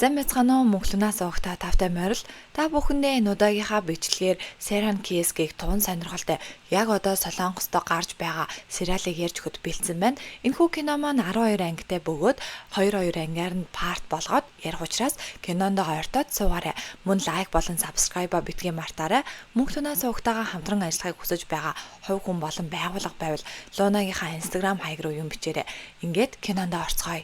Зам бяцгаано мөнгөлнөөс уухта тавтай морил та бүхэндээ энэ удаагийнхаа бичлэгээр Serhan Kies-ийг тун сонирхолтой яг одоо Солонгостой гарч байгаа сериалыг ярьж өгөхөд бэлдсэн байна. Энэхүү кино маань 12 ангитай бөгөөд 22 ангиар нь парт болгоод ярих учраас кинонд ойртоод суугаарай. Мөн лайк болон subscribe битгий мартаарай. Мөнгөлнөөс уухтагаа хамтран ажиллахыг хүсэж байгаа хувь хүн болон байгууллага байвал Лунагийнхаа Instagram хаяг руу юм бичээрэй. Ингээд кинонд орцгоё.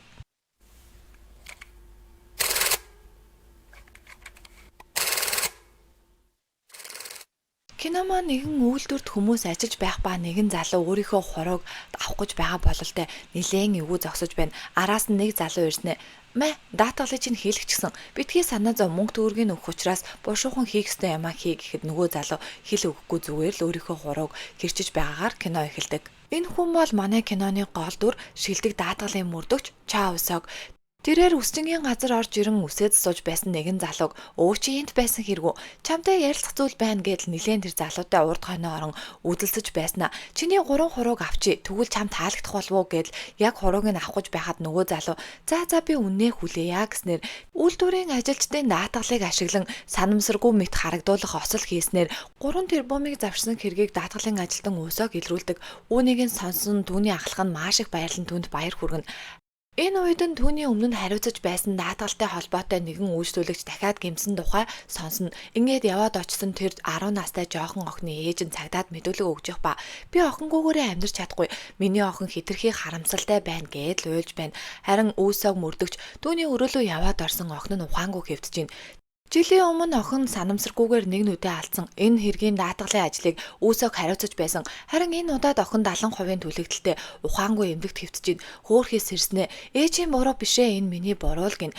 Кино маань нэгэн үйлдвэрт хүмүүс ажиллаж байх ба нэгэн залуу өөрийнхөө хурууг авах гэж байгаа бололтой нилээн эвгүй зогсож байна. Араас нь нэг залуу ирснэ. Мэ даатгалыг чинь хийлгч гисэн. Битгий санаа зов мөнгө төгрөгийг өгөх учраас бушуухан хийх ёстой юм а хий гэхэд нөгөө залуу хэл өгөхгүй зүгээр л өөрийнхөө хурууг хэрчиж байгаагаар кино эхэлдэг. Энэ хүн бол манай киноны гол дүр шилдэг даатгалын мөрдөгч Чао Сог. Тэрээр үсчингийн газар орж ирэн үсээд сууж байсан нэгэн залууг өө чи энд байсан хэргүй чамтай ярилцах зүйл байна гэдэл нилээн тэр залуутай урд хойноо орон үдэлсэж байснаа чиний 3 хурууг авчи тэгвэл чам таалагдах болов уу гэдэл яг хурууг нь авах гэж байхад нөгөө залуу за би үннээ хүлээе гэснээр үйлдвэрийн ажилчдын даатгалыг ашиглан санамсаргүй мэт харагдуулах осол хийснээр 3 тэрбумыг завшсан хэргийг даатгалын ажилтан өсөөг илрүүлдэг. Үүнийг нь сонсон түүний ахлах нь маш их баярлан түнд баяр хүргэнэ. Энэ үед нь түүний өмнө нь хариуцаж байсан даатгалтай холбоотой нэгэн үйлчлүүлэгч дахиад гэмсэн тухай сонсно. Ингээд яваад очсон тэр 10 настай жоохон охины ээж нь цагдаад мэдүүлэг өгж явах ба би охингүйгээрээ амьдрч чадахгүй. Миний охин хитрхи харамсалтай байна гэдэл уйлж байна. Харин үүсэг мөрдөгч түүний өрөөлөө яваад орсон охин нь ухаангүй хэвтэж байна. Жилийн өмнө охин санамсаргүйгээр нэг нүдэ алдсан. Энэ хэргийн даатгалын ажлыг үүсэг хариуцаж байсан. Харин энэ удаад охин 70% түлэгдэлтэй ухаангүй эмнэлэгт хэвтэж хөөхөөс ирснэ. Ээжийн буруу бишээ энэ миний буруу л гин.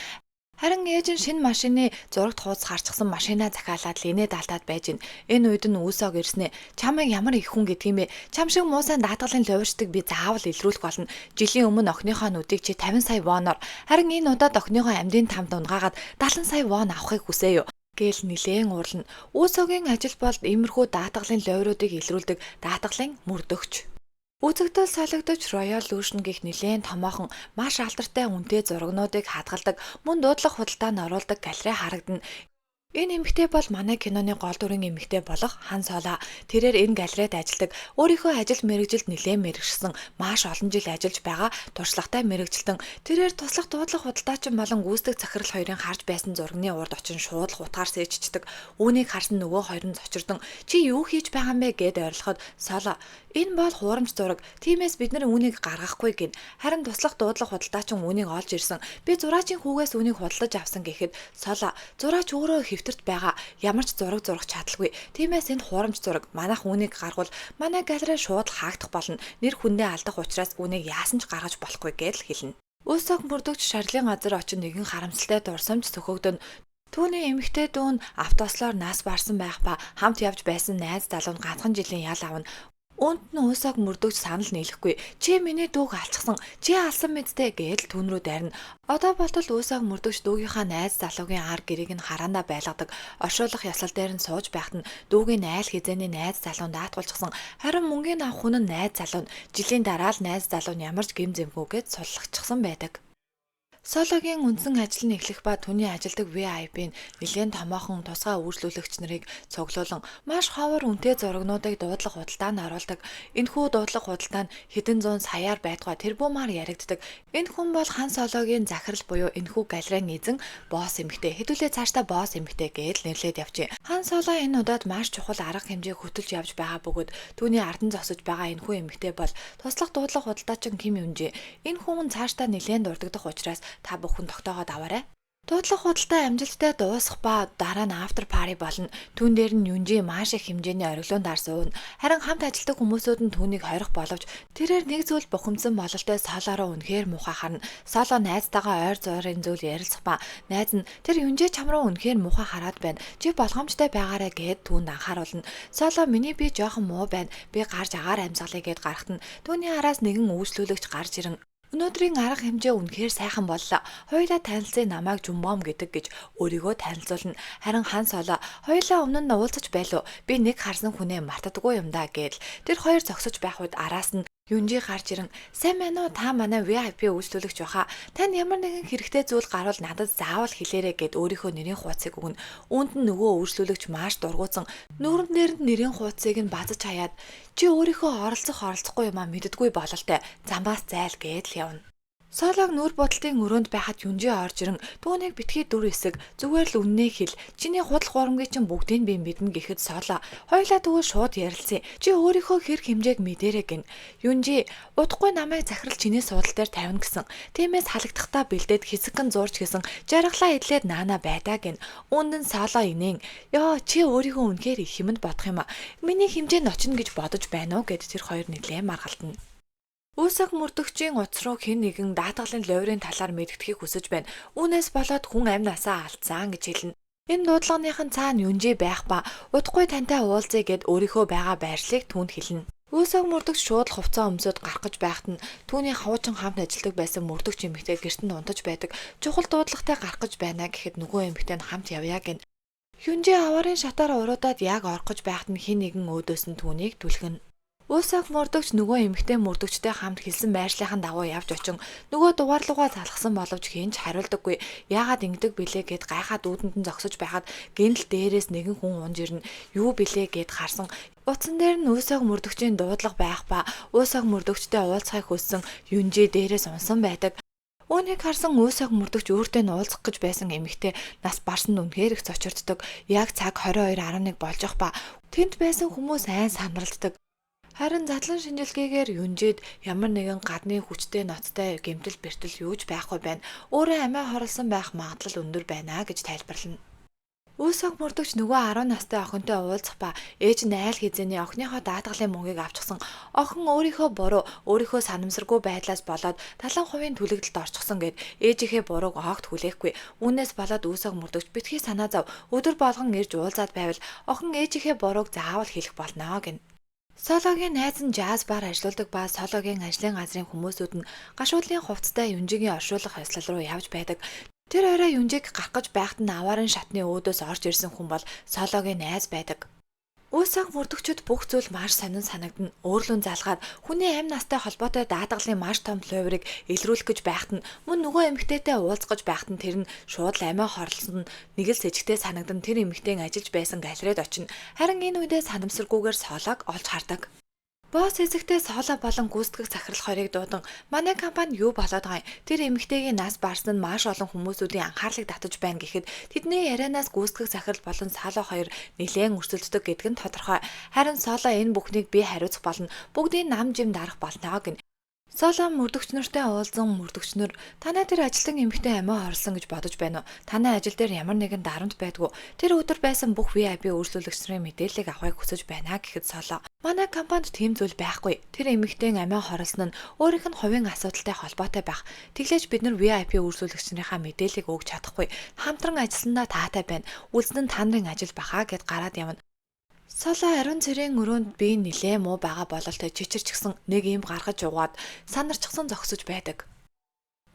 Харин ээж нь шинэ машины зурагт хуудас харчихсан машинаа захиалаад линэд алдаад байж гин. Энэ үед нь үүсэг ирснэ. Чамайг ямар их хүн гэдгийм бэ? Чам шиг муу сайн даатгалын лувирчдаг би заавал илрүүлэх болно. Жилийн өмнө охиныхоо нүдийг чи 50 сая воноор. Харин энэ удаад охиныхоо амьдын тамд унгаагаад 70 сая вон авахыг хүсэё гэл нилээн уурлна. Үүсэгийн ажил бол иймэрхүү даатгалын лувируудыг илрүүлдэг даатгалын мөрдөгч. Үзэгдэл солигдож Royal Lucian гэх нэлээд томоохон маш алдартай үнэтэй зурагнуудыг хадгалдаг мөн дуудлага худалдаанд оруулдаг галерей харагдана. Энэ эмэгтэй бол манай киноны гол дүрийн эмэгтэй болох Хан Соло. Тэрээр энэ галерейд ажилладаг. Өөрийнхөө ажил мэргэжилд нэлээд мэрэгшсэн маш олон жил ажиллаж байгаа туршлагатай мэргэжилтэн. Тэрээр туслах дуудлага худалдаачин болон гүйцэтгэх захирал хоёрын харж байсан зургийн урд очин шууд л утгаар сэрчдэг. Үүнийг харсан нөгөө хоёр нь зочирдон чи юу хийж байгаа юм бэ гэд ойрлоход Соло энэ бол хуурамч зураг. Тиймээс бид нар үүнийг гаргахгүй гин. Харин туслах дуудлага худалдаачин үүнийг олж ирсэн. Би зураачийн хүүгээс үүнийг худалдаж авсан гэхэд Соло зураач өөрөө хэвтэрт байгаа. Ямар ч зураг зурах чадалгүй. Тиймээс энэ хуурамч зураг. Манайх үүнийг гаргавал манай галерей шууд хаагдах болно. Нэр хүндээ алдах учраас үүнийг яасан ч гаргаж болохгүй гэдэл хэлнэ. Үүсэг мөрдөгч шарлын газар очин нэгэн харамсалтай дурсамж сөхөгдөн. Түүний эмэгтэй дүүн автослоор нас барсан байх ба хамт явж байсан найз залуу нь ганцхан жилийн ял авна. Үүнд нь үүсэг мөрдөгч санал нийлэхгүй. Чи миний дүүг алчсан. Чи алсан мэдтэй гэдэл түүн рүү дайрна. Одоо болтол үүсэг мөрдөгч дүүгийнхаа найз залуугийн ар гэрийг нь хараандаа байлгадаг. Оршуулах ясал дээр нь сууж байхад нь дүүгийн айл хизээний найз залуунд даатгуулчихсан. Харин мөнгөний авах хүн нь найз залуу нь жилийн дараа л найз залуу нь ямар ч гэм зэмгүйгээд суллагчсан байдаг. Сологийн үндсэн ажил нь эхлэх ба түүний ажилдаг VIP нь нэлээд томоохон тусгай үйлчлүүлэгч нарыг цуглуулan маш ховор үнэтэй зурагнуудыг дуудлага худалдаанд оруулдаг. Энэхүү дуудлага худалдаанд хэдэн зуун саяар байтугай тэрбумаар яригддаг. Энэ хүн бол Хан Сологийн захирал буюу энэхүү галерейн эзэн босс эмэгтэй. Хэдүүлээ цаашдаа босс эмэгтэй гэж нэрлээд явжээ. Хан Соло энэ удаад маш чухал арга хэмжээг хөтөлж явж байгаа бөгөөд түүний ардан зогсож байгаа энэхүү эмэгтэй бол туслах дуудлага худалдаачин Ким Юнжи. Энэ хүн цаашдаа нэлээд дурддах учраас та бүхэн тогтоогоод аваарай. Дуудлага худалдаа амжилттай дуусах ба дараа нь after party болно. Түүн дээр нь Юнжи маш их хэмжээний ориглоондаар сууна. Харин хамт ажилладаг хүмүүсүүд нь түүнийг хорих боловч тэрээр нэг зүйл бухимдсан бололтой Солороо үнэхээр муухай харна. Соло найзтайгаа ойр зуурын зүйл ярилцах ба найз нь тэр Юнжи чам руу үнэхээр муухай хараад байна. Чи болгоомжтой байгаарай гэд түүнд анхааруулна. Соло миний би жоохон муу байна. Би гарч агаар амьсгалъя гэд гарахт нь түүний араас нэгэн үйлчлүүлэгч гарч ирэн өнөөдрийн арга хэмжээ үнэхээр сайхан боллоо. Хоёулаа танилцсан намайг Жумбом гэдэг гэж өөрийгөө танилцуулна. Харин Хан Соло хоёулаа өмнө нь уулзаж байлуу. Би нэг харсан хүнээ мартдаггүй юм да гэвэл тэр хоёр зогсож байх үед араас нь Юнжи гарч ирэн "Сайн байна уу? Та манай VIP үйлчлүүлэгч баха. Танд ямар нэгэн хэрэгтэй зүйл гарвал надад заавал хэлээрэй" гэд өөрийнхөө нэрийн хуудсыг өгнө. Үүнд нь нөгөө үйлчлүүлэгч маш дургуутсан нүүрэн дээр нь нэрийн хуудсыг нь базаж хаяад "Чи өөрийнхөө оролцохгүй юмаа мэддэггүй бололтой. Замбаас зайл" гээд л явна. Соолог нүүр бодолтын өрөөнд байхад Юнжи орж ирэн түүнийг битгий дүр хэсэг зүгээр л үннээ хэл. Чиний худал хуурмгийн чинь бүгдийг би мэднэ гэхэд Сооло хоёлаа тэгвэл шууд ярилцъя. Чи өөрийнхөө хэрэг хэмжээг мэдэрэй гин. Юнжи удахгүй намайг захирал чиний суудал дээр тавина гэсэн. Тиймээс халагдахтаа бэлдээд хэсэгэн зурж гисэн жаргалаа идлээд наана байдаа гин. Үүнд нь Сооло инээн "Ёо чи өөрийнхөө үнэхээр их юмд бодох юм а. Миний хэмжээ нь очино гэж бодож байна уу" гэд тэр хоёр нэлээд маргалтна. Үүсэг мөрдөгчийн утас руу хэн нэгэн даатгалын лойрын талаар мэддэхийг хүсэж байна. Үүнээс болоод хүн амь насаа алдсан гэж хэлнэ. Энэ дуудлагынхын цаана Юнжи байх ба удахгүй тантай уулзъя гэд өөрийнхөө байгаа байрлалыг түүнд хэлнэ. Үүсэг мөрдөгч шууд л хувцас өмсөд гарах гэж байхад нь түүний хавуучин хамт ажилладаг байсан мөрдөгч эмэгтэй гэртэн унтаж байдаг. Чухал дуудлагатай гарах гэж байна гэхэд нөгөө эмэгтэй нь хамт явъя гин. Юнжи аварын шатаар уруудаад яг орох гэж байхад нь хэн нэгэн өөдөөс нь түүнийг түлхэнэ. Уусаг мөрдөгч нөгөө эмэгтэй мөрдөгчтэй хамт хэлсэн байршлахын дагуу явж очин нөгөө дугаарлуугаа залгасан боловч хинч хариулдаггүй. Яагаад ингэдэг билээ гэд гайхаад үүдэнд нь зогсож байхад гэнэл дээрээс нэгэн хүн унж ирнэ. Юу билээ гэд харсан. Утсан дээр нь уусаг мөрдөгчийн дуудлага байх ба уусаг мөрдөгчтэй уулзахыг хүссэн Юнжи дээрээс унсан байдаг. Үүнийг харсан уусаг мөрдөгч өөртөө нь уулзах гэж байсан эмэгтэй нас барсанд үнэхээр их цочирддаг. Яг цаг 22:11 болж ах ба тэнд байсан хүмүүс айн сандралддаг. Харин задлан шинжилгээгээр Юнжид ямар нэгэн гадны хүчтэй ноцтой гэмтэл бэртэл юуж байхгүй байна. Өөрөө амиа хорлсон байх магадлал өндөр байна гэж тайлбарлана. Үүсэг мөрдөгч нөгөө 10 настай охинтой уулзах ба ээж нь айл хизээний охиныхоо даатгалын мөнгийг авчихсан. Охин өөрийнхөө буруу, өөрийнхөө санамсаргүй байдлаас болоод 70% түлэгдэлд орчихсон гэд ээжийнхээ бурууг огт хүлээхгүй. Үүнээс болоод үүсэг мөрдөгч битгий санаа зов өдөр болгон ирж уулзаад байвал охин ээжийнхээ бурууг заавал хэлэх болно гэнэ. Соологийн найз нь жаз бар ажилладаг ба Соологийн ажлын газрын хүмүүсүүд нь гашуудлын хувцастай Юнжигийн оршуулах ёслол руу явж байдаг. Тэр орой Юнжиг гарах гэж байхад нь аваарын шатны өөдөөс орж ирсэн хүн бол Соологийн найз байдаг. Уусаг мөрдөгчөд бүх зүйл маш сонин санагдана. Өөрлөн залгаад хүний амь настай холбоотой даатгалын маш том лойврыг илрүүлэх гэж байхад нь мөн нөгөө эмэгтэйтэй уулзах гэж байхад нь тэр нь шууд л амиа хорлсон нэг л сэжигтэй санагдан тэр эмэгтэйн ажиллаж байсан галерейд очино. Харин энэ үедээ санамсаргүйгээр Соолог олж хардаг. Босс хэсэгтээ Сооло болон гүйцэтгэх захирал хоёрыг дуудан манай компани юу болоод байгаа юм? Тэр эмэгтэйгийн нас барсан нь маш олон хүмүүсүүдийн анхаарлыг татаж байна гэхэд тэдний ярианаас гүйцэтгэх захирал болон Сооло хоёр нэлээн өрсөлддөг гэдг нь тодорхой. Харин Сооло энэ бүхнийг би хариуцах болно. Бүгдийн нам жим дарах болно гэнэ. Сооло мөрдөгч нартай уулзсан мөрдөгчнөр танай тэр ажилтан эмэгтэй амиа хорлсон гэж бодож байна уу? Танай ажил дээр ямар нэгэн дарамт байдгүй. Тэр өдөр байсан бүх VIP үйлчлүүлэгч нарын мэдээллийг авахыг хүсэж байна гэхэд Сооло манай компанид тийм зүйл байхгүй. Тэр эмэгтэйн амиа хорлсон нь өөрийнх нь хувийн асуудалтай холбоотой байх. Тэглээж бид нар VIP үйлчлүүлэгч нарынхаа мэдээллийг өгч чадахгүй. Хамтран ажилласандаа таатай байна. Үлдсэн нь та нарын ажил баха гэд гараад явна. Сооло ариун цэрийн өрөөнд би нилээ муу байгаа бололтой чичирчгсэн нэг юм гаргаж угаад санарчсан зогсож байдаг.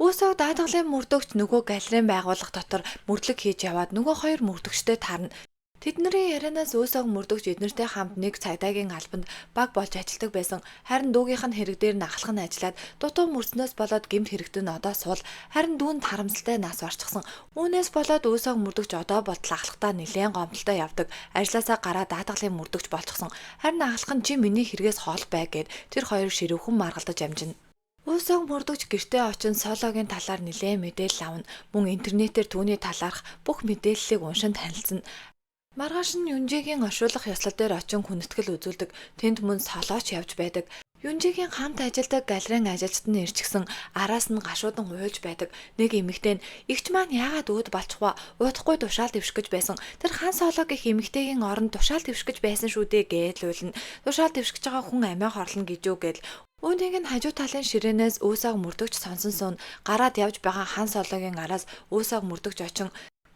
Үүсэг даатгалын мөрдөгч нөгөө галерейн байгууллага дотор мөрдлөг хийж яваад нөгөө хоёр мөрдөгчтэй таарна. Тэдний ярианаас Үүсэг мөрдөгч эднэртэй хамт нэг цагдаагийн албанд баг болж ажилладаг байсан. Харин дүүгийнх нь хэрэг дээр нь ахлах нь ажиллаад дутуу мөрснөөс болоод гэмт хэрэгтэн одоо суул. Харин дүүнд харамсалтай нас барчихсан. Үүнээс болоод Үүсэг мөрдөгч одоо болтол ахлахтаа нэлээд гомдолтой явдаг. Ажлаасаа гараад даатгалын мөрдөгч болчихсон. Харин ахлах нь чи миний хэрэгээс хоол бай гэд тэр хоёр ширүүхэн маргалдаж амжина. Үүсэг мөрдөгч гэртээ очин Соологийн талаар нэлээд мэдээлэл авна. Мөн интернетээр түүний талаарх бүх мэдээллийг уншин танилцсан. Маргааш нь Юнжигийн оршуулах ёслол дээр очин хүндэтгэл үзүүлдэг. Тэнд мөн Соолооч явж байдаг. Юнжигийн хамт ажилдаг галерейн ажилчид нь ирчихсэн араас нь гашуудан уйлж байдаг. Нэг эмэгтэй нь "Игч маань яагаад өөд болчихвоо? Удахгүй тушаал дэвших гэж байсан. Тэр хан Соолог гэх эмэгтэйгийн оронд тушаал дэвших гэж байсан шүү дээ" гэж уйлна. Тушаал дэвших гэж байгаа хүн амиа хорлно гэж юу гэл. Үүнийг нь хажуу талын ширээнээс Үүсэг мөрдөгч сонсон суун гараад явж байгаа хан Соологийн араас Үүсэг мөрдөгч очин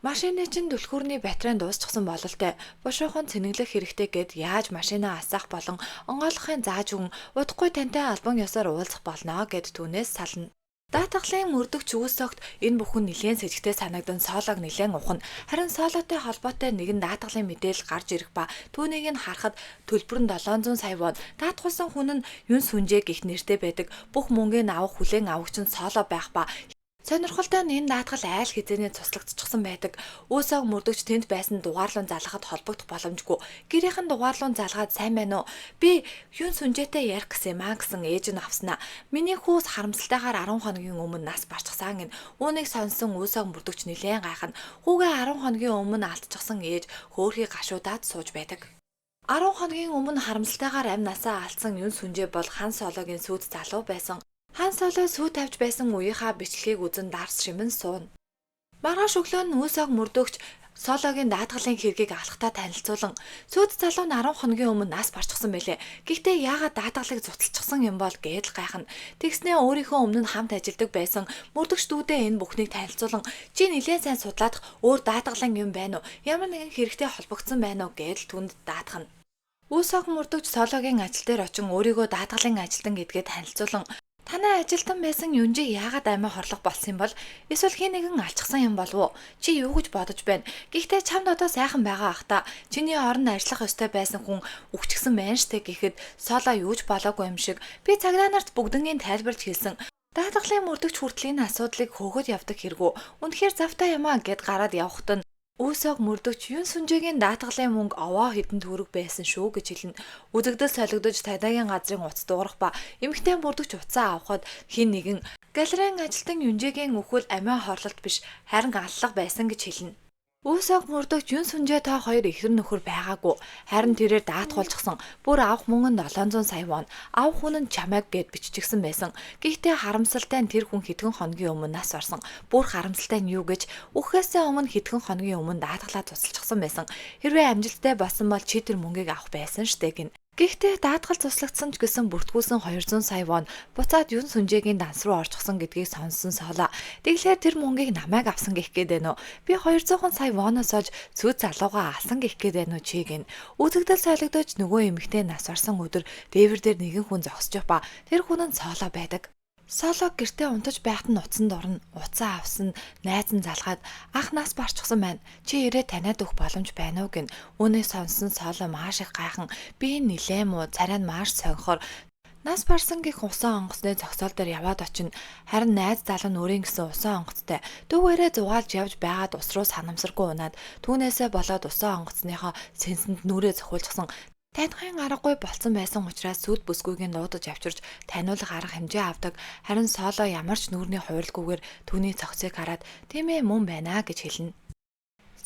машины чинь түлхүүрний батарей дуусчихсан бололтой. Бушуухан цэнэглэх хэрэгтэй гэд яаж машинаа асаах болон онгойлгохын зааж өгөн удахгүй тантай албан ёсоор уулзах болно гэд түүнээс сална. Даатгалын мөрдөгч үс огт энэ бүхэн нэлээд сэжигтэй санагдан Солог нэлээд ухна. Харин Сологтой холбоотой нэгэн даатгалын мэдээлэл гарч ирэх ба түүнийг нь харахад төлбөр нь 700 сая вон. Даатгуулсан хүн нь Юн Сүнжээ гэх нэртэй байдаг. Бүх мөнгөний авах хүлээн авагч нь Соло байх ба сонирхолтой нь энэ даатгал айл хизээний цуслагдчихсан байдаг. Үүсэг мөрдөгч тэнд байсан дугаарлуун залгахад холбогдох боломжгүй. Гэрийнхэн дугаарлуун залгаад сайн байна уу? Би Юн Сүнжээтэй ярих гэсэн юм аа гэсэн ээж нь авснаа. Миний хүүс харамсалтайгаар 10 хоногийн өмнө нас барчихсан гин. Үүнийг сонсон үүсэг мөрдөгч нилээн гайхна. Хүүгээ 10 хоногийн өмнө алдчихсан ээж хөөхий гашуудаад сууж байдаг. 10 хоногийн өмнө харамсалтайгаар амь насаа алдсан Юн Сүнжээ бол Хан Сологийн сүйд залуу байсан. Хан Соло сүү тавьж байсан үеийнхаа бичлэгийг үзэн дарс шимэн сууна. Маргааш өглөө нь үүсэг мөрдөгч Сологийн даатгалын хэргийг алхтаа танилцуулан сүйд залуу нь 10 хоногийн өмнө нас барчихсан байлээ. Гэхдээ яагаад даатгалыг зуталчихсан юм бол гэдэл гайхна. Тэгснээ өөрийнхөө өмнө нь хамт ажилдаг байсан мөрдөгч дүүдээ энэ бүхнийг танилцуулан чи нилээн сайн судлаадах өөр даатгалын юм байна уу? Ямар нэгэн хэрэгтэй холбогдсон байна уу гэдэл түнд даатгана. Үүсэг мөрдөгч Сологийн ажил дээр очин өөрийгөө даатгалын ажилтан гэдгээ танилцуулан танай ажилтан байсан Юнжи яагаад амиа хорлох болсон юм бол эсвэл хин нэгэн алчсан юм болов уу? Чи юу гэж бодож байна? Гэхдээ чамд одоо сайхан байгаа ах та. Чиний оронд ажиллах ёстой байсан хүн өгчгсөн байна штэ гэхэд Соло юу ч болоогүй юм шиг би цагдаа нарт бүгднгийн тайлбарж хэлсэн. Даатгалын мөрдөгч хүртэл энэ асуудлыг хөөхөд явдаг хэрэггүй. Үнэхээр завтай юм аа гэд гараад явхад нь Үүсэг мөрдөгч Юн Сүнжээгийн даатгалын мөнгө овоо хэдэн төгрөг байсан шүү гэж хэлнэ. Үзэгдэл солигдож тадагийн газрын утас дуурах ба эмэгтэй мөрдөгч утсаа авахад хин нэгэн галерейн ажилтан Юнжээгийн өхөл амиа хорлолт биш харин аллах байсан гэж хэлнэ. Үүсэг мөрдөгч Юн Сүнжээ та хоёр ихэр нөхөр байгаагүй. Харин тэрээр даатгуулчихсан. Бүр авах мөнгө нь 700 сая вон. Авах хүн нь чамайг гэд биччихсэн байсан. Гэхдээ харамсалтай нь тэр хүн хэдхэн хоногийн өмнө нас барсан. Бүр харамсалтай нь юу гэж үхэхээс өмнө хэдхэн хоногийн өмнө даатгалаа тусалчихсан байсан. Хэрвээ амжилттай болсон бол чи тэр мөнгийг авах байсан штэ гин. Гэхдээ даатгал туслагдсан ч гэсэн бүртгүүлсэн 200 сая вон буцаад Юн Сүнжээгийн данс руу орчихсон гэдгийг сонсон Соло. Тэглээр тэр мөнгийг намайг авсан гэх гээд байна уу? Би 200 сая воноос олж сүйд залуугаа алсан гэх гээд байна уу чи гин. Үзэгдэл солигдож нөгөө эмэгтэй нас барсан өдөр дээвэр дээр нэгэн хүн зогсож ба тэр хүн нь Соло байдаг. Соло гэртээ унтаж байхад нь утсанд орно. Уцаа авсан найз нь залгаад ах нас барчихсан байна. Чи ирээ таниад өгөх боломж байна уу гин. Үүнийг сонсон Соло маш их гайхан. Би нилээн муу царай нь маш сонхоор нас барсан гих усан онгоцны зогсоол дээр яваад очино. Харин найз залуу нь өөрийн гэсэн усан онгоцтой. Дүүгээрээ зугаалж явж байгаад ус руу санамсаргүй унаад түүнээсээ болоод усан онгоцныхоо сэнсэнд нүрээ зохиулчихсан. Танихын аргагүй болцсон байсан учраас сүд бүсгүйгийн дуудаж авчирч таниулах арга хэмжээ авдаг. Харин Соло ямар ч нүүрний хууралгүйгээр түүний цогцыг хараад тийм ээ мөн байна гэж хэлнэ.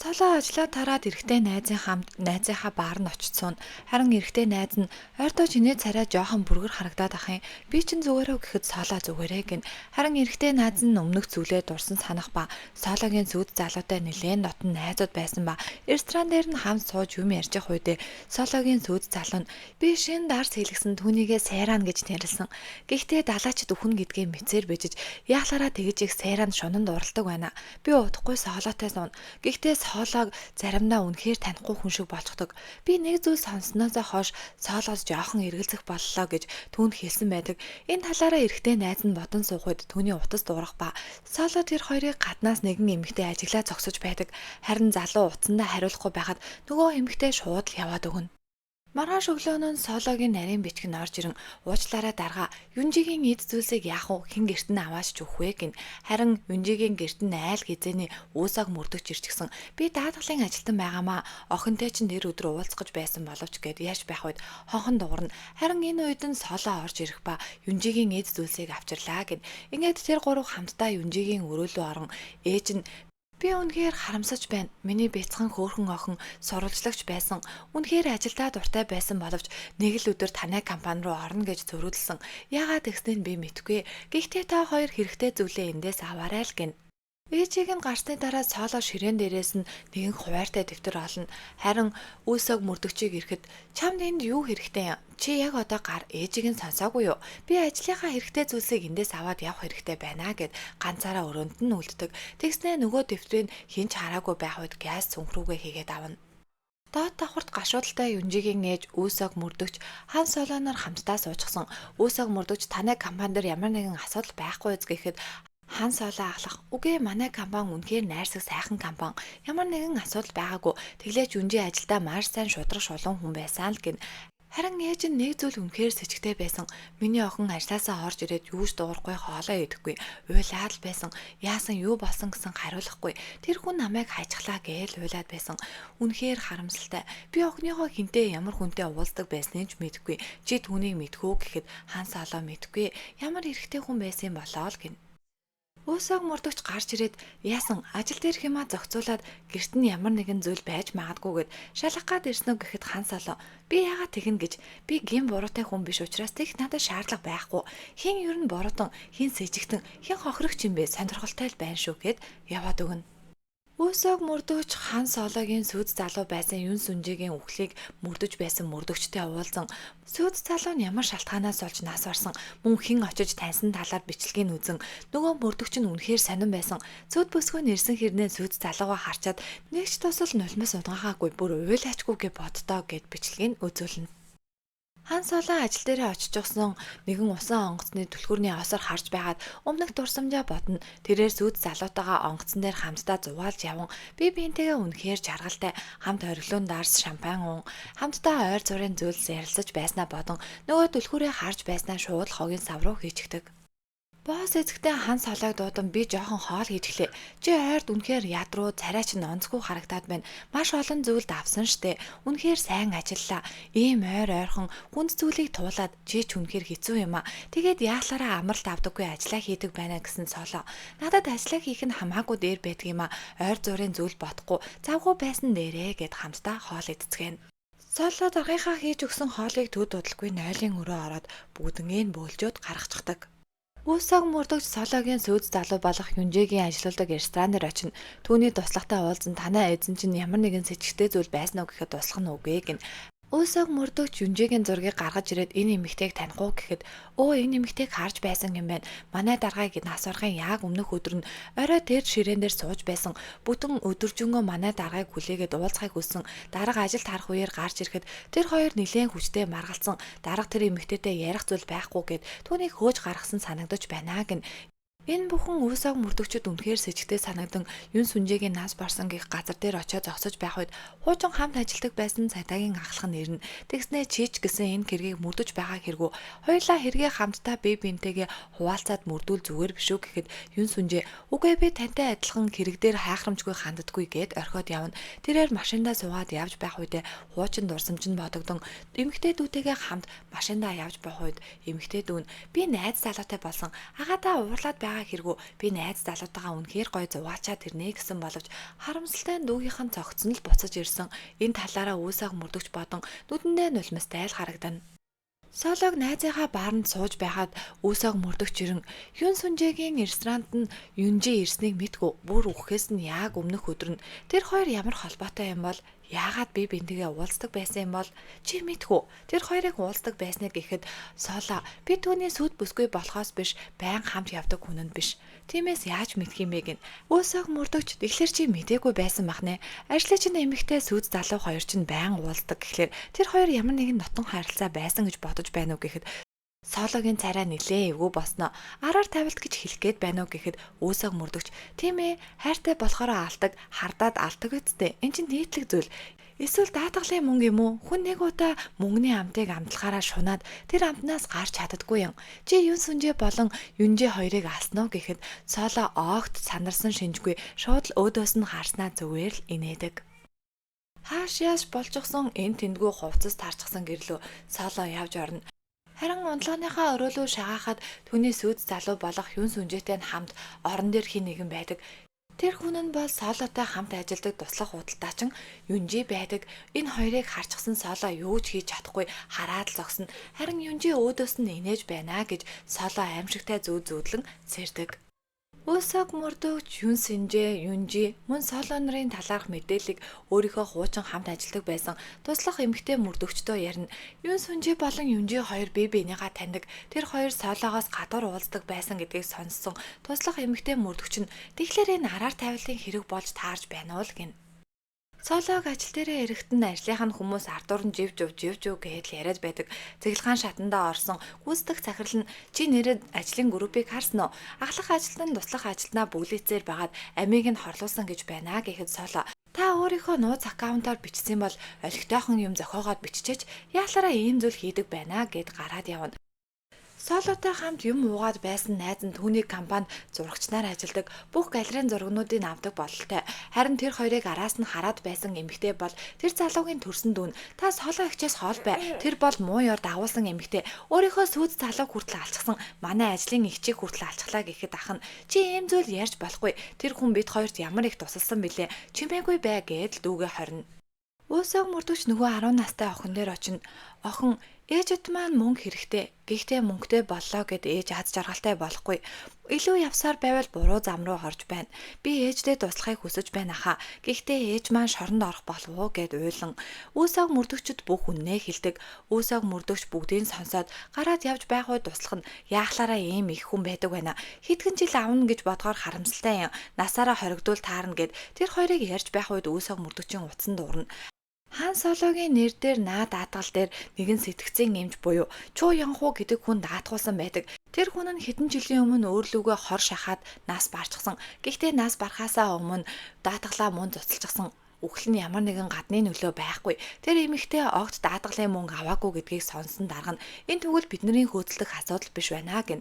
Соло ажлаа тараад эрэгтэй найзынхаа баар нь очсон. Харин эрэгтэй найз нь ойртоо чиний царай жоохон бүргэр харагдаад ах юм. Би чинь зүгээрөө гэхэд Соло зүгээрээ гин. Харин эрэгтэй найз нь өмнөх зүйлээ дурсан санах ба Сологийн сүйд залуутай нэлээд дотн найзууд байсан ба ресторан дээр нь хамт сууж юм ярьж явах үедээ Сологийн сүйд залуу нь би шинэ дарс хэлгсэн түүнийгээ Сайран гэж нэрлсэн. Гэхдээ далаачд өхөн гэдгээ мэдсээр бижиж яахлаараа тэгж их Сайран шунанд уралдаг байна. Би удахгүй Солотой суун. Гэхдээ Солог заримдаа үнэхээр танихгүй хүн шиг болчихдог. Би нэг зүйл сонссноосоо хойш Солоос жоохон эргэлзэх боллоо гэж түүнд хэлсэн байдаг. Энэ талаараа эрэгтэй найз нь бодон суухад түүний утас дуурах ба Соло тэр хоёрыг гаднаас нэгэн эмэгтэй ажиглаа зогсож байдаг. Харин залуу утсандаа хариулахгүй байхад нөгөө эмэгтэй шууд л яваад өгнө. Маргааш өглөөнөө Сологийн нарийн бичг нь орж ирэн уучлаарай дарга Юнжигийн эд зүйлсийг яах вэ хэн гэрт нь аваач ч өгөх вэ гин. Харин Юнжигийн гэрт нь айл гизээний үүсэг мөрдөгч ирчихсэн. Би даатгалын ажилтан байгаамаа охинтой чинь тэр өдөр уулзгаж байсан боловч гэд яаж байх үед хонхон дуурна. Харин энэ үед нь Соло орж ирэх ба Юнжигийн эд зүйлсийг авчирлаа гин. Ингээд тэр гурав хамтдаа Юнжигийн өрөөлөө орон ээж нь би үнэхээр харамсаж байна. Миний бяцхан хөөрхөн охин сурвалжлагч байсан. Үнэхээр ажилдаа дуртай байсан боловч нэг л өдөр танай компани руу орно гэж зөрүүлсэн. Яагаад гэснээр би мэдэхгүй. Гэхдээ та хоёр хэрэгтэй зүйлээ эндээс аваарай л гин. Ээжийг нь гарсны дараа Соло ширээн дээрээс нь нэгэн хуваартай дэвтэр олно. Харин үүсэг мөрдөгчийг ирэхэд чамд энд юу хэрэгтэй юм? Чи яг одоо гар ээжийг нь сонсоогүй юу? Би ажлынхаа хэрэгтэй зүйлсийг эндээс аваад явах хэрэгтэй байна гэд ганцаараа өрөөнд нь үлддэг. Тэгснээ нөгөө дэвтрийг хинч хараагүй байх үед газ цүнх рүүгээ хийгээд авна. Доод давхарт гашуудалтай Юнжигийн ээж Үүсэг мөрдөгч Хан Солоноор хамтдаа суучихсан. Үүсэг мөрдөгч таны компани дээр ямар нэгэн асуудал байхгүй үз гэхэд Хан Солоо ахлах үгүй манай компани үнэхээр найрсаг сайхан компани. Ямар нэгэн асуудал байгаагүй. Тэглээч Юнжи ажилдаа маш сайн шудраг шулуун хүн байсан л гин. Харин ээж нь нэг зүйл үнэхээр сэжигтэй байсан. Миний охин ажлаасаа орж ирээд юу ч дуурахгүй хоолоо идэхгүй. Уйлаад л байсан. Яасан юу болсон гэсэн хариулахгүй. Тэр хүн намайг хажглаа гээл уйлаад байсан. Үнэхээр харамсалтай. Би охиныхоо хинтээ ямар хүнтэй уулздаг байсныг ч мэдэхгүй. Чи түүнийг мэдхүү гэхэд Хан Солоо мэдхгүй. Ямар эрэгтэй хүн байсан болоо л гин. Өөсөөг мөрдөгч гарч ирээд яасан ажил дээр хэмээн зохицуулаад гэрт нь ямар нэгэн зүйл байж магадгүйгээд шалах гад ирсэн үү гэхэд Хан Солоо би яагаад тэгнэ гэж би гин буруутай хүн биш учраас тэгэх надад шаардлага байхгүй хин ер нь буруутан хин сэжигтэн хин хохирогч юм бэ сонирхолтой л байна шүү гэд яваад өгнө. Өөсөөг мөрдөгч Хан Сологийн сүйд залуу байсан Юн Сүнжигийн үхлийг мөрдөж байсан мөрдөгчтэй уулзсан. Сүйд залуу нь ямар шалтгаанаас олж нас барсан мөн хэн очиж таньсан талаар бичлэгийг үзэн нөгөө мөрдөгч нь үнэхээр сонирн байсан. Сүйд бүсгүй нэрсэн хэрнээ сүйд залуугаа харчаад нэг ч тусал нулимс удгаагаагүй бүр уйлаачгүй гэж боддоо гэд бичлэгийг үзүүлнэ. Хан Солоо ажил дээрээ очижсэн нэгэн усан онгоцны түлхүүрний осоор харж байгаад өмнөх дурсамжаа бодно. Тэрээр сүйд залуутайгаа онгоцон дээр хамтдаа зугаалж яван би биентэйгээ үнэхээр жаргалтай хамт ориглуун дарс шампань уун хамтдаа ойр зургийн зүйлс ярилцаж байснаа бодон нөгөө түлхүүрээ харж байснаа шууд хогийн сав руу хийчихдэг. Боос эзэгтэй Хан Солоог дуудан би жоохон хоол хийчихлээ. Чи ойрд үнэхээр ядруу царай чинь онцгүй харагдаад байна. Маш олон зүйлд авсан штэ. Үнэхээр сайн ажиллалаа. Ийм ойрхон хүнд зүйлийг туулаад чи ч үнэхээр хэцүү юм а. Тэгээд яахлаараа амралт авдаггүй ажиллаа хийдэг байна гэсэн Солоо. Надад ажиллаа хийх нь хамаагүй дээр байдаг юм а. Ойр зургийн зүйл бодохгүй завгүй байсан дээрээ гэд хамтдаа хоол идцгэн. Солоо даргийнхаа хийж өгсөн хоолыг төд удалгүй нойлын өрөө ороод бүгднийг бөөлжөөд гаргачихдаг. Үүсэг мөрдөгч Сологийн сүйд залуу болох Юнжигийн ажилладаг ресторан дээр очино. Түүний туслагтай уулзсан танаа эзэн чинь ямар нэгэн сэжигтэй зүйл байсан уу гэхэд туслах нь үгүй гин. Өөсөөг мөрдөгч Юнжигийн зургийг гаргаж ирээд энэ эмэгтэйг таних уу гэхэд өө энэ эмэгтэйг харж байсан юм байна. Манай даргаыг нас барахын яг өмнөх өдөр нь орой тэр ширээн дээр сууж байсан. Бүтэн өдөржингөө манай даргаыг хүлээгээд уулзахыг хүссэн. Дарга ажилд харах үеэр гарч ирэхэд тэр хоёр нэлээд хүчтэй маргалцсан. Дарга тэр эмэгтэйтэй ярих зүйл байхгүй гэд түүнийг хөөж гаргасан санагдаж байна гин. Энэ бүхэн Үүсэг мөрдөгчд үнэхээр сэжигтэй санагдан Юн Сүнжигийн нас барсан гих газар дээр очиод зогсож байх үед хуучин хамт ажилдаг байсан цагдаагийн ахлах нь ирнэ. Тэгснээ чийч гэсэн энэ хэргийг мөрдөж байгаа хэрэггүй. Хоёулаа хэрэгээ хамтдаа бие биентэйгээ хуваалцаад мөрдүүл зүгээр биш үү гэхэд Юн Сүнжээ үгүй би тантай адилхан хэрэг дээр хайхрамжгүй ханддаггүй гэд орхиод явна. Тэрээр машиндаа суугаад явж байх үедээ хуучин дурсамж нь бодогдон эмэгтэй дүүтэйгээ хамт машиндаа явж байх үед эмэгтэй дүү нь би найз залуутай болсон агаадаа уурлаад хэрэггүй би найз залуутайгаа үнэхээр гоё зугаачаад ирнэ гэсэн боловч харамсалтай нь дүүгийнхэн цогцсон л буцаж ирсэн. Энэ талаараа Үүсэг мөрдөгч бодон нүдэндээ нулимстай л харагдана. Солог найзынхаа бааранд сууж байхад Үүсэг мөрдөгч ирэн Юн Сүнжигийн ресторанд нь Юнжи ирснийг мэдгүй бүр үхэхээс нь яг өмнөх өдөр нь тэр хоёр ямар холбоотой юм бол яагаад би бинтгээ уулздаг байсан юм бол чи мэдхүү тэр хоёрыг уулздаг байсныг гэхэд Соло би түүний сүд бүсгүй болохоос биш байн хамт явдаг хүн нь биш. Тиймээс яаж мэдх юм бэ гин. Үүсэг мөрдөгч тэгэхээр чи мдээгүй байсан бах нэ. Ажлын чинь эмэгтэй сүд залуу хоёр чинь байн уулздаг гэхлээр тэр хоёр ямар нэгэн нотон харилцаа байсан гэж бодож байна уу гэхэд Сологийн царай нилээ эвгүй босноо. Араар тавилт гэж хэлэх гээд байна уу гэхэд Үүсэг мөрдөгч тийм ээ хайртай болохоороо алдаг, хардаад алдаг үсттэй. Энд чинь нийтлэг зүйл. Эсвэл даатгалын мөнгө юм уу? Хүн нэг удаа мөнгөний амтыг амтлахаараа шунаад тэр амтнаас гарч чаддаггүй юм. Чи Юн Сүнжээ болон Юнжи хоёрыг алснаа гэхэд Соло огт санарсан шинжгүй шууд л өөдөөс нь харснаа зүгээр л инээдэг. Хаашааш болжгсон энэ тэндгүй хувцас тарчсан гэрлөө Соло явж орно. Харин унтлагынхаа өрөөлөө шагаахад түүний сүйд залуу болох Юн Сүнжээтэй хамт орон дээр хин нэгэн байдаг. Тэр хүн нь бол Солотой хамт ажилладаг туслах худалдаачин Юнжи байдаг. Энэ хоёрыг харчихсан Соло юу ч хийж чадахгүй хараад л зогсно. Харин Юнжи өөдөөс нь инээж байна гэж Соло аимшигтай зүүдлэн сэрдэг. Үүсэг мөрдөгч Юн Сүнжээ, Юнжи мөн Соло нарын талаарх мэдээллийг өөрийнхөө хуучин хамт ажилладаг байсан туслах эмэгтэй мөрдөгчдөө ярина. Юн Сүнжээ болон Юнжи хоёр бие биенийгаа таньдаг. Тэр хоёр Солоогоос гадуур уулздаг байсан гэдгийг сонссон. Туслах эмэгтэй мөрдөгч нь тэгэхээр энэ араар тавилын хэрэг болж таарж байна уу л гин. Соолог ажил дээрээ эрэхтэн ажлынх нь хүмүүс ардуур нь живжив гэдэл яриад байдаг. Цэглэгаан шатандаа орсон гүйцэтгэх захирал нь чи нэрэд ажлын группийг харсан уу? Ахлах ажилтан туслах ажилтнаа бүглээцээр байгаад амийг нь хорлуулсан гэж байна гэхэд Сооло та өөрийнхөө нууц аккаунтаар бичсэн бол олигтойхон юм зохиогоод биччихэж яалаараа ийм зүйл хийдэг байна гэд гараад явна. Соолотой хамт юм уугаад байсан найз нь түүний компанид зурагчнаар ажилладаг бүх галерейн зургнуудыг авдаг бололтой. Харин тэр хоёрыг араас нь хараад байсан эмэгтэй бол тэр залуугийн төрсөн дүүн. Та Сооло ихчээс хоол бай. Тэр бол муу ёр дагуулсан эмэгтэй. Өөрийнхөө сүйд залууг хүртэл алчсан. Манай ажлын ихчийг хүртэл алчглаа гэхэд ах нь чи ийм зүйл ярьж болохгүй. Тэр хүн бид хоёрт ямар их тусалсан бilé. Чимээгүй бай гэдэл дүүгээ хорно. Уусаа мөрдөгч нөгөө 10 настай охин дээр очино. Охин ээжэд маань мөнгө хэрэгтэй. Гэхдээ мөнгөтэй боллоо гэд ээж аз жаргалтай болохгүй. Илүү явсаар байвал буруу зам руу орж байна. Би ээждээ туслахыг хүсэж байна хаа. Гэхдээ ээж маань шоронд орох болов уу гэд уйлан. Уусаа мөрдөгчд бүх үннээ хэлдэг. Уусаа мөрдөгч бүгдийг сонсоод гараад явж байх үед туслах нь яахлаараа ийм их хүн байдаг байна. Хэдхэн жил авна гэж бодгоор харамсалтай юм. Насаараа хоригдуул таарна гэд тэр хоёрыг ярьж байх үед уусаа мөрдөгчийн утсан дуурна. Хан Сологийн нэр дээр наа даатгал дээр нэгэн сэтгцийн эмч буюу Чуу Янхуу гэдэг хүн даатгуулсан байдаг. Тэр хүн нь хэдэн жилийн өмнө өөрлөгөө хор шахаад нас барчихсан. Гэхдээ нас барахаасаа өмнө даатгалаа мөн цуцалчихсан. Үхэл нь ямар нэгэн гадны нөлөө байхгүй. Тэр эмэгтэй огт даатгалын мөнгө аваагүй гэдгийг сонсон дарга нь энэ тэгвэл бидний хөөцөлдөх асуудал биш байна гэн.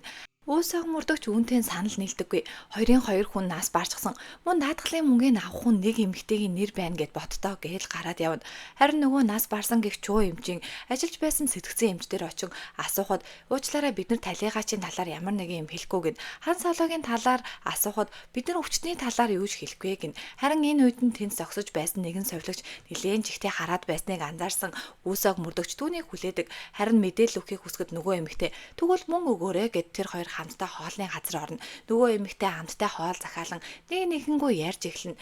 Уусаа мөрдөгч үүнтэй санал нийлдэггүй. Хоёрын хоёр хүн нас барчихсан. Мөн даатгалын мөнгийг авах хүн нэг эмэгтэйгийн нэр байна гэд боттоо гээл гараад явна. Харин нөгөө нас барсан гэх Чуу эмчийн ажиллаж байсан сэтгцэн эмчдэр очин асуухад уучлаарай бид нар талигаачийн талаар ямар нэгэн юм хэлэхгүй гин. Хан Сологийн талаар асуухад бид нар өвчтний талаар юу ч хэлэхгүй гин. Харин энэ үед нь тэнд зогсож байсан нэгэн совилогч нилээн жигтэй хараад байсныг анзаарсан Уусаа мөрдөгч түүнийг хүлээдэг. Харин мэдээлэл өгөхийг хүсгэд нөгөө эмэгтэй тэгвэл мөн өгөөрэй гэд тэр хоёр хамтдаа хоолны газар орно. Нөгөө эмэгтэй хамтдаа хоол захиалан нэгэнгүү ярьж эхэлнэ.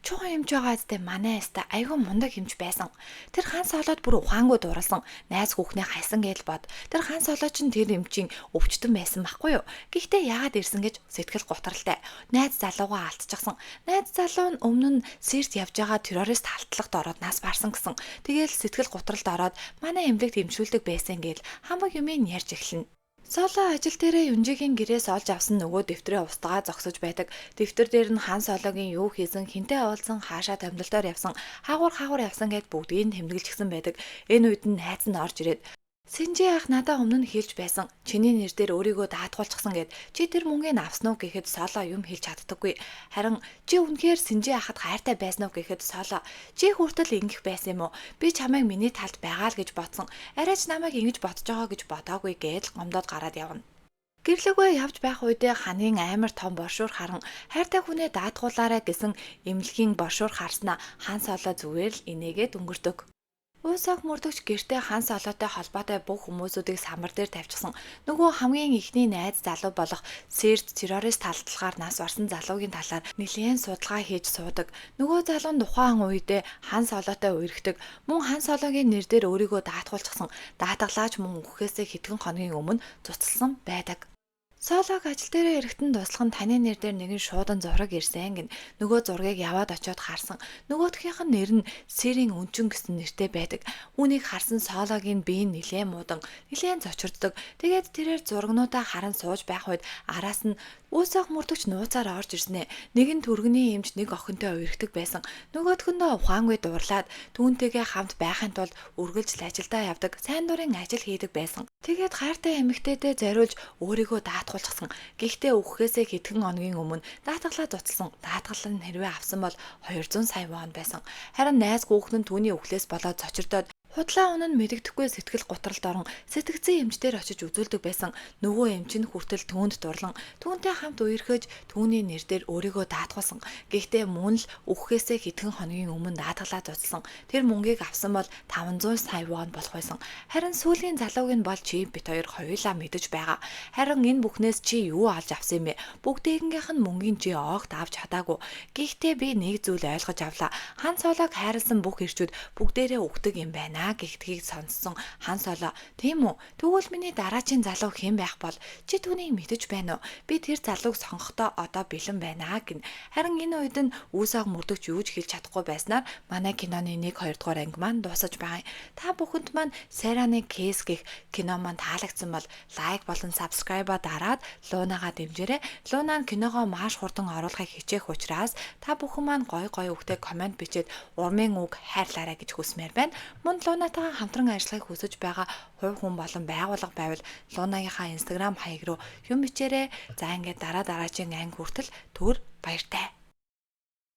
Чуу юмж байгаа зү манай яста айгүй мундаг юмж байсан. Тэр Хан Солоод бүр ухаангүй дууралсан. Найз хүүхнээ хайсан гэж бод. Тэр Хан Солоо ч тэр эмчийн өвчтөн байсан байхгүй юу? Гэхдээ яагаад ирсэн гэж сэтгэл готралтай. Найз залуугаа алдчихсан. Найз залуу нь өмнө нь сэрт явж байгаа террорист халтлагт ороод нас барсан гэсэн. Тэгээл сэтгэл готралд ороод манай эмнэлэгт эмчүүлдэг байсан гээл хамаг юмыг ярьж эхэлнэ. Соло ажил дээрээ Юнжигийн гэрээс олж авсан нөгөө дэвтрээ устгаа зогсож байдаг. Дэвтэр дээр нь Хан Сологийн юу хийсэн, хинтээ уулзсан, хаашаа томилолтоор явсан, хаагур явсан гэд бүгдийг нь тэмдэглэжсэн байдаг. Энэ үед нь найз нь орж ирээд Синжи ах надаа өмнө нь хэлж байсан. Чиний нэр дээр өөрийгөө даатгуулчихсан гэд чи тэр мөнгийг авсан уу гэхэд Соло юм хэлж чаддаггүй. Харин чи үнэхээр Синжи ахад хайртай байсан уу гэхэд Соло чи хүртэл ингэх байсан юм уу? Би чамайг миний талд байгаа л гэж бодсон. Арайч намайг ингэж бодож байгаа гэж бодоогүй гэдэл гомдоод гараад явна. Гэрлэгөө явж байх үедээ ханын амар том боршуур харан хайртай хүнээ даатгуулаарай гэсэн эмнэлгийн боршуур харснаа Хан Соло зүгээр л инээгээд өнгөрдөг. Уусаа мөрдөгч гэртээ Хан Солотой холбоотой бүх хүмүүсүүдийг самбар дээр тавьчихсан. Нөгөө хамгийн ихний найз залуу болох Сэрт террорист талдлагаар нас барсан залуугийн талаар нэлээд судалгаа хийж суудаг. Нөгөө залуу нь тухайн үедээ Хан Солотой үерхдэг. Мөн Хан Сологийн нэр дээр өөрийгөө даатгуулчихсан. Даатгалаач мөн үхэхээсээ хэдхэн хоногийн өмнө цуцалсан байдаг. Солог ажил дээрээ эрэхтэн туслах нь таны нэр дээр нэгэн шуудан зураг ирсэн гин нөгөө зургийг яваад очиод харсан. Нөгөөхийнх нь нэр нь Сэрийн өнчин гэсэн нэртэй байдаг. Үүнийг харсан Сологийн бие нилээн муудан нилээн зочирддог. Тэгээд тэрээр зурагнуудаа харан сууж байх үед араас нь Уусаа мөрдөгч нууцаар орж ирснэ. Нэгэн түргэний эмч нэг охинтой уярхдаг байсан. Нөгөөдгөндөө ухаангүй дуурлаад түүнтэйгээ хамт байхын тулд үргэлж ажилдаа явдаг. Сайн дурын ажил хийдэг байсан. Тэгээд хайртай эмэгтэйдээ зориулж өөрийгөө даатгуулчихсан. Гэхдээ өгөхөөсөө хэдхэн хоногийн өмнө даатгалаа цуцалсан. Даатгал нь хэрвээ авсан бол 200 сая вон байсан. Харин найз хүүхэн нь түүний өвлөөс болоод цочирдоод худлаа унаа мэдэгдэхгүй сэтгэл готролд орон сэтгцэн эмчдэр очиж үзүүлдэг байсан. Нөгөө эмч нь хүртэл түүнд дурлан түүнтэй хамт үерхэж түүний нэр дээр өөрийгөө даатгуулсан. Гэхдээ мөн л өгөхөөсөө хэдхэн хоногийн өмнө даатгалаа цуцалсан. Тэр мөнгийг авсан бол 500 сая вон болох байсан. Харин сүүлийн залууг нь бол чи бит хоёр хоёулаа мэдэж байгаа. Харин энэ бүхнээс чи юу олж авсан юм бэ? Бүгдээнгийнх нь мөнгийн чи огт авч чадаагүй. Гэхдээ би нэг зүйл ойлгож авлаа. Хан Солог хайрлсан бүх ирчүүд бүгдээрээ өгдөг юм байна байна гэгдгийг сонссон Хан Соло "Тийм үү? Тэгвэл миний дараачийн залуу хэн байх бол чи түүнийг мэдэж байна уу? Би тэр залууг сонгохдоо одоо бэлэн байна" гин. Харин энэ үед нь үүсэг мөрдөгч юу ч хэлж чадахгүй байснаар манай киноны 1 2 дугаар анги маань дуусаж байгаа юм. Та бүхэнд маань Сайраны Кейс гэх кино маань таалагдсан бол лайк болон subscribe-а дараад Лунагаа дэмжээрэй. Луна нь киногоо маш хурдан оруулахыг хичээх учраас та бүхэн маань гой үгтэй комент бичээд урмын үг хайрлаарай гэж хүсмээр байна. Мөн Лунатайгаа хамтран ажиллахыг хүсэж байгаа хувь хүн болон байгууллага байвал Лунагийнхаа Instagram хаяг руу юм бичээрэй. За ингээд дараагийн анги хүртэл түр баяртай.